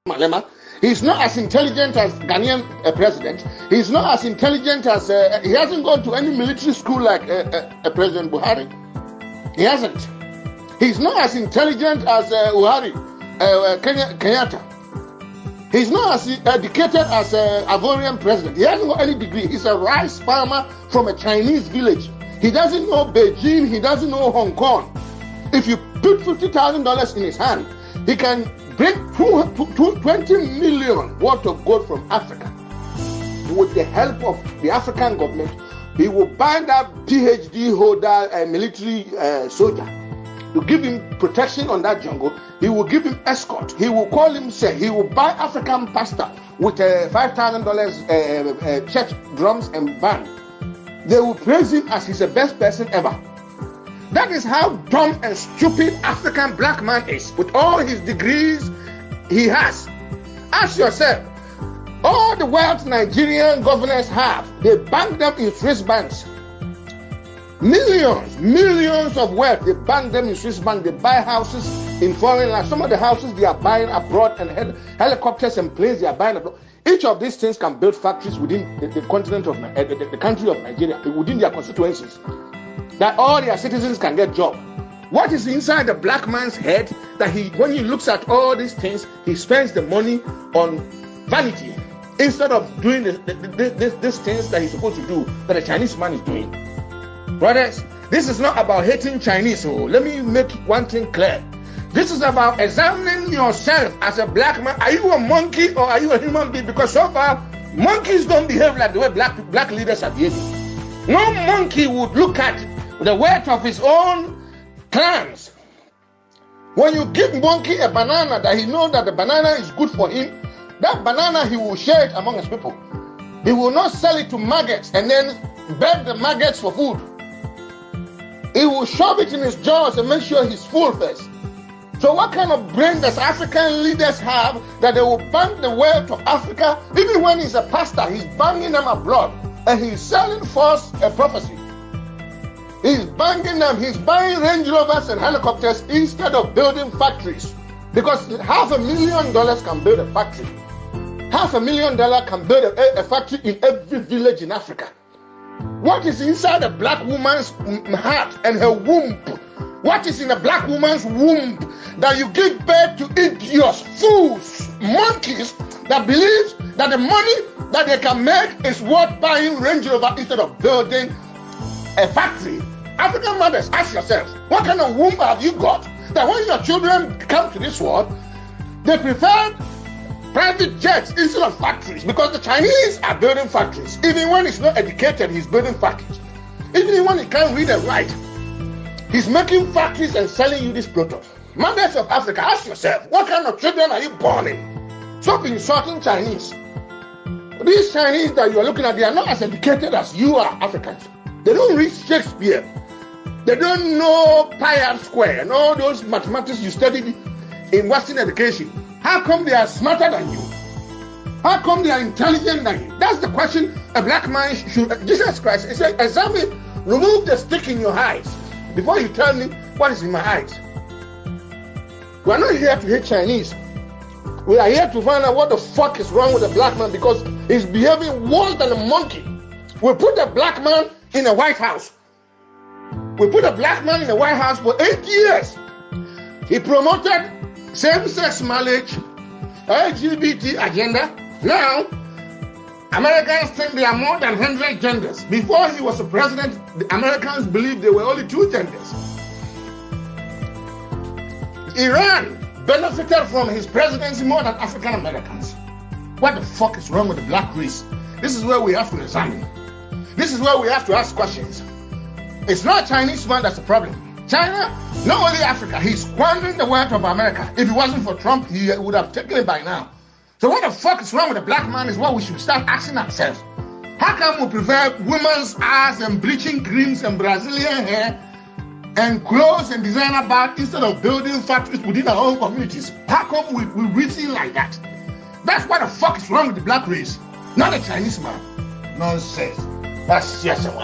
Malema. He's not as intelligent as Ghanaian president. He's not as intelligent as he hasn't gone to any military school like President Buhari. He hasn't. He's not as intelligent as Kenyatta. He's not as educated as Ivorian president. He hasn't got any degree. He's a rice farmer from a Chinese village. He doesn't know Beijing. He doesn't know Hong Kong. If you put $50,000 in his hand, he can bring 20 million worth of gold from Africa. With the help of the African government, he will buy that PhD holder military soldier to give him protection on that jungle. He will give him escort. He will call him, say, he will buy African pastor with $5,000 church drums and band. They will praise him as he's the best person ever. That is how dumb and stupid African black man is, with all his degrees he has. Ask yourself, all the wealth Nigerian governors have, they bank them in Swiss banks. Millions of wealth, they bank them in Swiss banks. They buy houses in foreign lands. Some of the houses they are buying abroad, and helicopters and planes they are buying abroad. Each of these things can build factories within the continent of the country of Nigeria, within their constituencies, that all their citizens can get jobs. What is inside the black man's head that when he looks at all these things, he spends the money on vanity instead of doing these things that he's supposed to do, that the Chinese man is doing? Brothers, this is not about hating Chinese. So let me make one thing clear. This is about examining yourself as a black man. Are you a monkey or are you a human being? Because so far, monkeys don't behave like the way black leaders are behaving. No monkey would look at the wealth of his own clans. When you give monkey a banana that he knows that the banana is good for him, that banana he will share it among his people. He will not sell it to maggots and then beg the maggots for food. He will shove it in his jaws and make sure he's full first. So what kind of brain does African leaders have that they will bank the wealth of Africa? Even when he's a pastor, he's banking them abroad and he's selling false prophecy. He's banking them, he's buying Range Rovers and helicopters instead of building factories. Because $500,000 can build a factory. $500,000 can build a factory in every village in Africa. What is inside a black woman's heart and her womb? What is in a black woman's womb that you give birth to idiots, fools, monkeys that believes that the money that they can make is worth buying Range Rover instead of building a factory? African mothers, ask yourselves, what kind of womb have you got that when your children come to this world, they prefer private jets instead of factories? Because the Chinese are building factories. Even when he's not educated, he's building factories. Even when he can't read and write, he's making factories and selling you this product. Mothers of Africa, ask yourself, what kind of children are you born in? Stop insulting Chinese. These Chinese that you are looking at, they are not as educated as you are Africans. They don't read Shakespeare. They don't know pi r square and all those mathematics you studied in Western education. How come they are smarter than you? How come they are intelligent than you? That's the question a black man should. Jesus Christ, he said, examine, remove the stick in your eyes before you tell me what is in my eyes. We are not here to hate Chinese. We are here to find out what the fuck is wrong with the black man, because he's behaving worse than a monkey. We put the black man in the White House. We put a black man in the White House for 8 years. He promoted same-sex marriage, LGBT agenda. Now, Americans think there are more than 100 genders. Before he was a president, the Americans believed there were only 2 genders. Iran benefited from his presidency more than African Americans. What the fuck is wrong with the black race? This is where we have to examine. This is where we have to ask questions. It's not Chinese man that's the problem. China, not only Africa, he's squandering the wealth of America. If it wasn't for Trump, he would have taken it by now. So what the fuck is wrong with the black man is what we should start asking ourselves. How come we prefer women's ass and bleaching creams and Brazilian hair and clothes and designer bags instead of building factories within our own communities? How come we reason like that? That's what the fuck is wrong with the black race, not the Chinese man. Nonsense. That's yes and